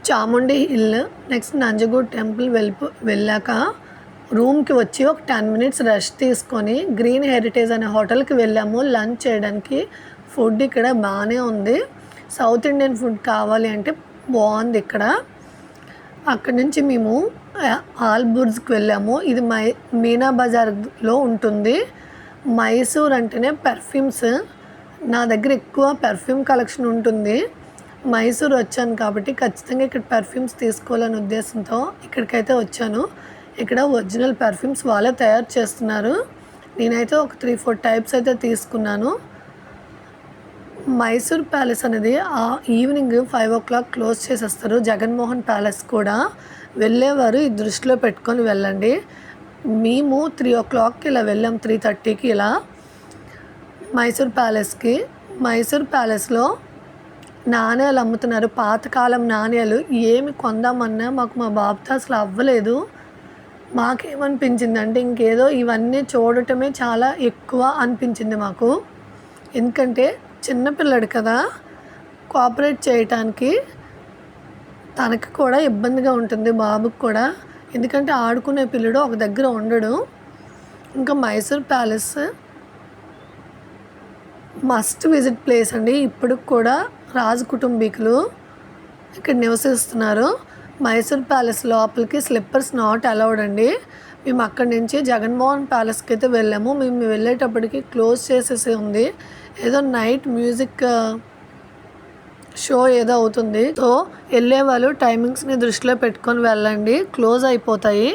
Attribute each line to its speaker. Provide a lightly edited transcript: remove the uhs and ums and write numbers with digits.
Speaker 1: Chamundi hill, next నంజగూడ్ temple వెళ్ళాక రూమ్కి వచ్చి ఒక 10 మినిట్స్ రెస్ట్ తీసుకొని గ్రీన్ హెరిటేజ్ అనే హోటల్కి వెళ్ళాము లంచ్ చేయడానికి. ఫుడ్ ఇక్కడ బాగానే ఉంది. సౌత్ ఇండియన్ ఫుడ్ కావాలి అంటే బాగుంది ఇక్కడ. అక్కడి నుంచి మేము ఆల్బుర్జ్కి వెళ్ళాము. ఇది మీనా బజార్లో ఉంటుంది. మైసూర్ అంటేనే పెర్ఫ్యూమ్స్, నా దగ్గర ఎక్కువ పెర్ఫ్యూమ్ కలెక్షన్ ఉంటుంది. మైసూర్ వచ్చాను కాబట్టి ఖచ్చితంగా ఇక్కడ పెర్ఫ్యూమ్స్ తీసుకోవాలనే ఉద్దేశంతో ఇక్కడికైతే వచ్చాను. ఇక్కడ ఒరిజినల్ పెర్ఫ్యూమ్స్ వాళ్ళే తయారు చేస్తున్నారు. నేనైతే ఒక 3-4 టైప్స్ అయితే తీసుకున్నాను. మైసూర్ ప్యాలెస్ అనేది ఈవినింగ్ 5 o'clock క్లోజ్ చేసేస్తారు. జగన్మోహన్ ప్యాలెస్ కూడా వెళ్ళేవారు ఈ దృష్టిలో పెట్టుకొని వెళ్ళండి. మేము 3 o'clockకి ఇలా వెళ్ళాం, 3:30కి ఇలా మైసూర్ ప్యాలెస్కి. మైసూర్ ప్యాలెస్లో నాణ్యాలు అమ్ముతున్నారు, పాతకాలం నాణ్యాలు. ఏమి కొందామన్నా మాకు మా బాబుతో అసలు అవ్వలేదు. మాకేమనిపించిందంటే ఇంకేదో ఇవన్నీ చూడటమే చాలా ఎక్కువ అనిపించింది మాకు. ఎందుకంటే చిన్నపిల్లడు కదా, కోఆపరేట్ చేయటానికి తనకి కూడా ఇబ్బందిగా ఉంటుంది, బాబుకి కూడా. ఎందుకంటే ఆడుకునే పిల్లడు ఒక దగ్గర ఉండడు. ఇంకా Mysore palace must visit place అండి. ఇప్పుడు కూడా రాజు కుటుంబీకులు ఇక్కడ నివసిస్తున్నారు. మైసూర్ ప్యాలెస్ లోపలికి స్లిప్పర్స్ నాట్ అలౌడ్ అండి. మేము అక్కడి నుంచి జగన్మోహన్ ప్యాలెస్కి అయితే వెళ్ళాము. మేము వెళ్ళేటప్పటికి క్లోజ్ చేసేసి ఉంది. ఏదో నైట్ మ్యూజిక్ షో ఏదో అవుతుంది. సో వెళ్ళే వాళ్ళు టైమింగ్స్ని దృష్టిలో పెట్టుకొని వెళ్ళండి, క్లోజ్ అయిపోతాయి.